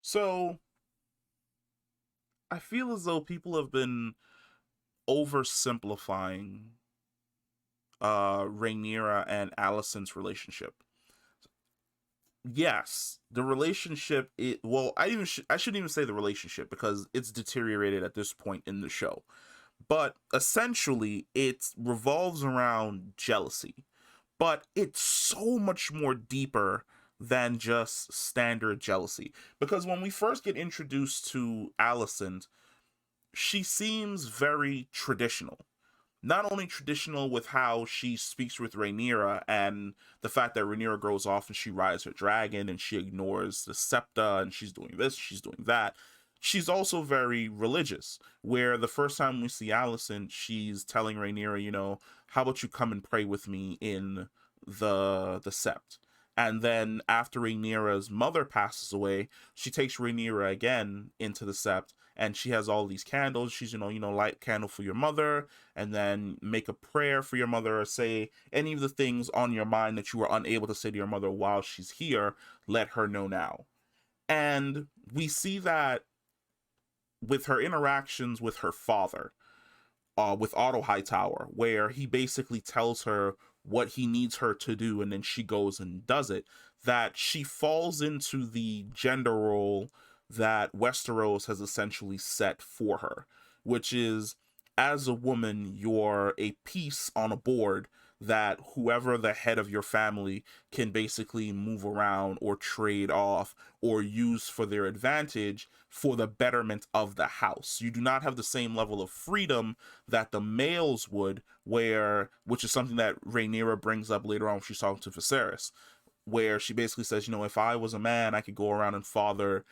So I feel as though people have been oversimplifying Rhaenyra and Alicent's relationship. Yes, the relationship I shouldn't even say the relationship because it's deteriorated at this point in the show. But essentially it revolves around jealousy. But it's so much more deeper than just standard jealousy because when we first get introduced to Alicent, she seems very traditional. Not only traditional with how she speaks with Rhaenyra and the fact that Rhaenyra grows off and she rides her dragon and she ignores the septa and she's doing this, she's doing that. She's also very religious, where the first time we see Alicent, she's telling Rhaenyra, how about you come and pray with me in the sept. And then after Rhaenyra's mother passes away, she takes Rhaenyra again into the sept and she has all these candles. She's, light candle for your mother, and then make a prayer for your mother, or say any of the things on your mind that you were unable to say to your mother while she's here, let her know now. And we see that with her interactions with her father, with Otto Hightower, where he basically tells her what he needs her to do, and then she goes and does it, that she falls into the gender role that Westeros has essentially set for her, which is, as a woman, you're a piece on a board that whoever the head of your family can basically move around or trade off or use for their advantage for the betterment of the house. You do not have the same level of freedom that the males would, which is something that Rhaenyra brings up later on when she's talking to Viserys, where she basically says, if I was a man, I could go around and father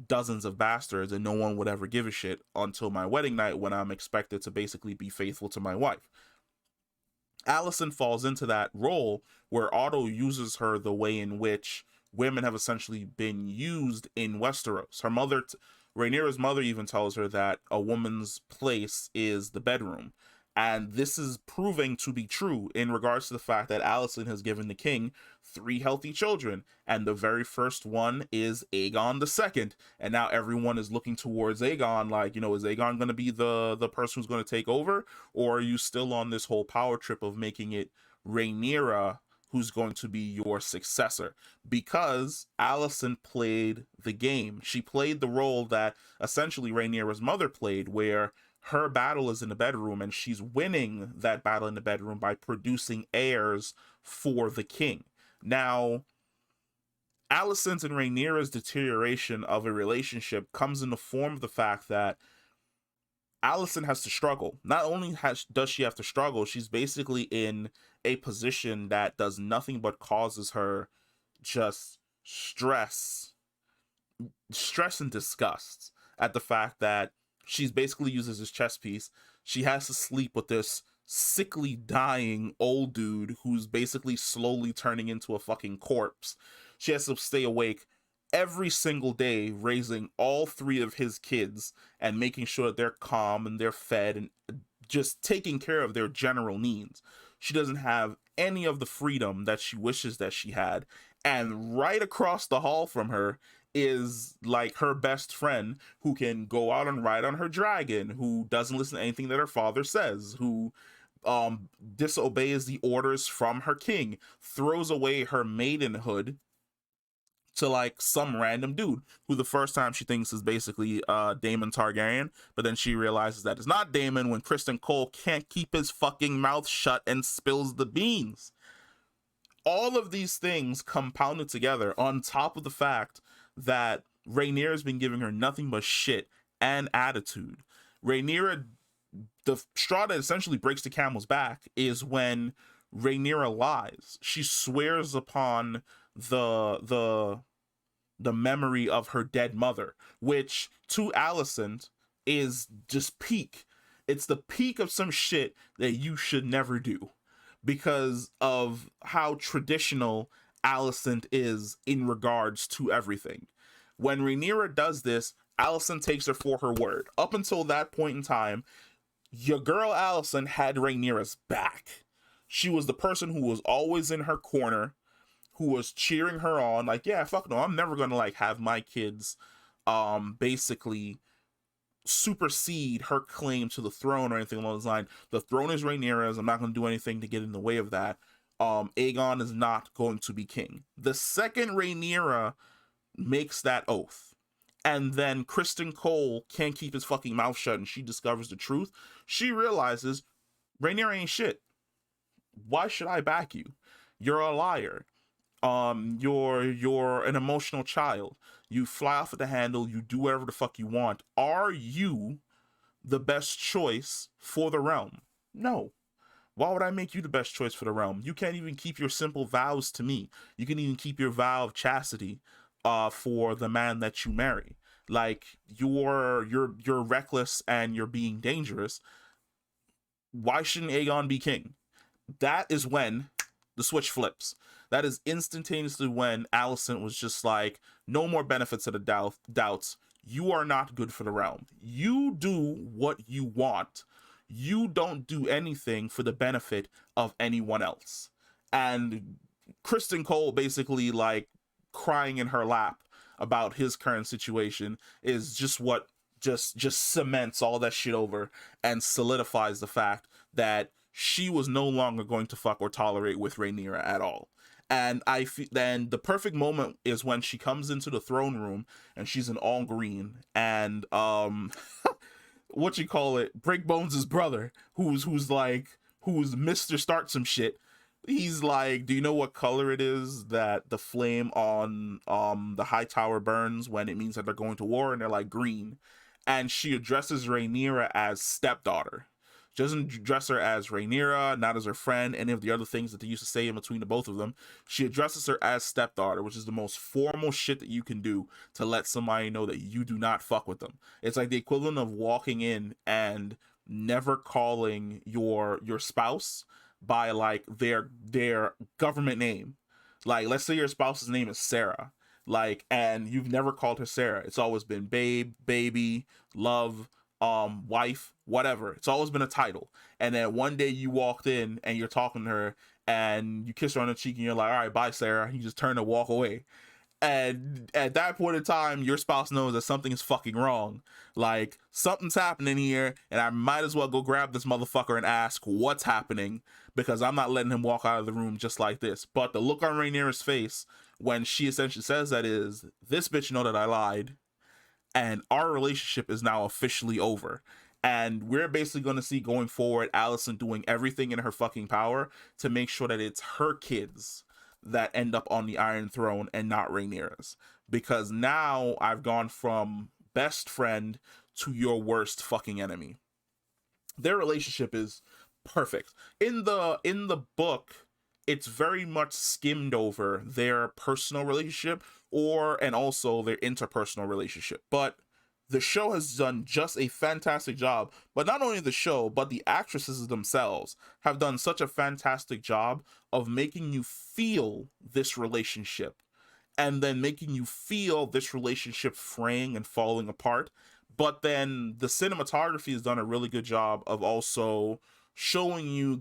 dozens of bastards and no one would ever give a shit until my wedding night, when I'm expected to basically be faithful to my wife. Alicent falls into that role where Otto uses her the way in which women have essentially been used in Westeros. Rhaenyra's mother even tells her that a woman's place is the bedroom. And this is proving to be true in regards to the fact that Alicent has given the king three healthy children. And the very first one is Aegon the Second. And now everyone is looking towards Aegon like, is Aegon going to be the person who's going to take over? Or are you still on this whole power trip of making it Rhaenyra who's going to be your successor? Because Alicent played the game. She played the role that essentially Rhaenyra's mother played, where her battle is in the bedroom and she's winning that battle in the bedroom by producing heirs for the king. Now, Alicent and Rhaenyra's deterioration of a relationship comes in the form of the fact that Alicent has to struggle. Not only does she have to struggle, she's basically in a position that does nothing but causes her just stress and disgust at the fact that she's basically used as this chess piece. She has to sleep with this sickly dying old dude who's basically slowly turning into a fucking corpse. She has to stay awake every single day raising all three of his kids and making sure that they're calm and they're fed and just taking care of their general needs. She doesn't have any of the freedom that she wishes that she had. And right across the hall from her is like her best friend, who can go out and ride on her dragon, who doesn't listen to anything that her father says, who disobeys the orders from her king, throws away her maidenhood to like some random dude who the first time she thinks is basically Daemon Targaryen, but then she realizes that it's not Daemon when Kristen Cole can't keep his fucking mouth shut and spills the beans. All of these things compounded together on top of the fact that Rhaenyra's been giving her nothing but shit and attitude. Rhaenyra, the straw that essentially breaks the camel's back is when Rhaenyra lies. She swears upon the memory of her dead mother, which to Alicent is just peak. It's the peak of some shit that you should never do because of how traditional Alicent is in regards to everything. When Rhaenyra does this, Alicent takes her for her word. Up until that point in time, your girl Alicent had Rhaenyra's back. She was the person who was always in her corner, who was cheering her on, like, yeah, fuck no, I'm never gonna like have my kids basically supersede her claim to the throne or anything along those lines. The throne is Rhaenyra's. I'm not going to do anything to get in the way of that. Aegon is not going to be king. The second Rhaenyra makes that oath, and then Kristen Cole can't keep his fucking mouth shut, and she discovers the truth, she realizes Rhaenyra ain't shit. Why should I back you? You're a liar. You're an emotional child. You fly off at the handle. You do whatever the fuck you want. Are you the best choice for the realm? No. Why would I make you the best choice for the realm? You can't even keep your simple vows to me. You can even keep your vow of chastity for the man that you marry. Like, you're reckless and you're being dangerous. Why shouldn't Aegon be king? That is when the switch flips. That is instantaneously when Alicent was just like, no more benefits of the doubts. You are not good for the realm. You do what you want. You don't do anything for the benefit of anyone else. And Kristen Cole basically like crying in her lap about his current situation is just what just cements all that shit over and solidifies the fact that she was no longer going to fuck or tolerate with Rhaenyra at all. And I feel then the perfect moment is when she comes into the throne room and she's in all green, and what you call it, Breakbones' brother, who's Mr. Start some shit. He's like, do you know what color it is that the flame on the high tower burns when it means that they're going to war? And they're like, green. And she addresses Rhaenyra as stepdaughter. She doesn't address her as Rhaenyra, not as her friend, any of the other things that they used to say in between the both of them. She addresses her as stepdaughter, which is the most formal shit that you can do to let somebody know that you do not fuck with them. It's like the equivalent of walking in and never calling your spouse by like their government name. Like, let's say your spouse's name is Sarah, like, and you've never called her Sarah. It's always been babe, baby, love, wife, whatever. It's always been a title. And then one day you walked in and you're talking to her and you kiss her on the cheek and you're like, all right, bye, Sarah. You just turn and walk away. And at that point in time, your spouse knows that something is fucking wrong. Like, something's happening here, and I might as well go grab this motherfucker and ask what's happening, because I'm not letting him walk out of the room just like this. But the look on Rhaenyra's face when she essentially says that is, this bitch know that I lied, and our relationship is now officially over. And we're basically going to see going forward Alicent doing everything in her fucking power to make sure that it's her kids that end up on the Iron Throne and not Rhaenyra's. Because now I've gone from best friend to your worst fucking enemy. Their relationship is perfect. In the book, it's very much skimmed over their personal relationship and also their interpersonal relationship. But the show has done just a fantastic job. But not only the show, but the actresses themselves have done such a fantastic job of making you feel this relationship, and then making you feel this relationship fraying and falling apart. But then the cinematography has done a really good job of also showing you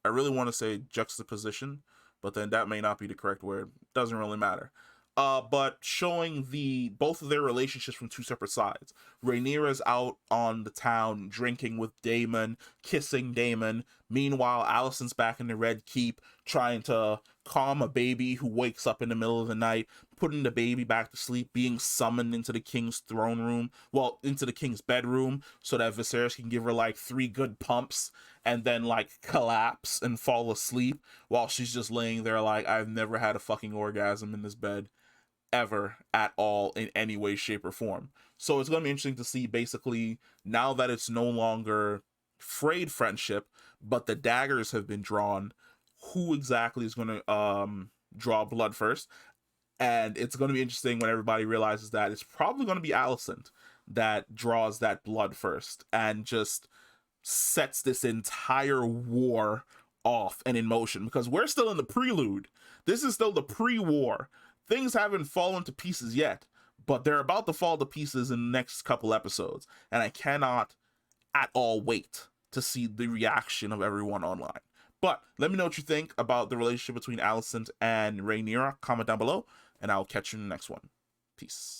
I really want to say juxtaposition, but then that may not be the correct word. Doesn't really matter. But showing both of their relationships from two separate sides. Rhaenyra's out on the town drinking with Daemon, kissing Daemon. Meanwhile, Alicent's back in the Red Keep trying to calm a baby who wakes up in the middle of the night, putting the baby back to sleep, being summoned into the king's throne room, into the king's bedroom, so that Viserys can give her like 3 good pumps and then like collapse and fall asleep while she's just laying there like, I've never had a fucking orgasm in this bed ever at all in any way, shape, or form. So it's going to be interesting to see, basically, now that it's no longer frayed friendship, but the daggers have been drawn, who exactly is going to draw blood first. And it's going to be interesting when everybody realizes that it's probably going to be Alicent that draws that blood first and just sets this entire war off and in motion, because we're still in the prelude. This is still the pre-war. Things haven't fallen to pieces yet, but they're about to fall to pieces in the next couple episodes, and I cannot at all wait to see the reaction of everyone online. But let me know what you think about the relationship between Alicent and Rhaenyra. Comment down below, and I'll catch you in the next one. Peace.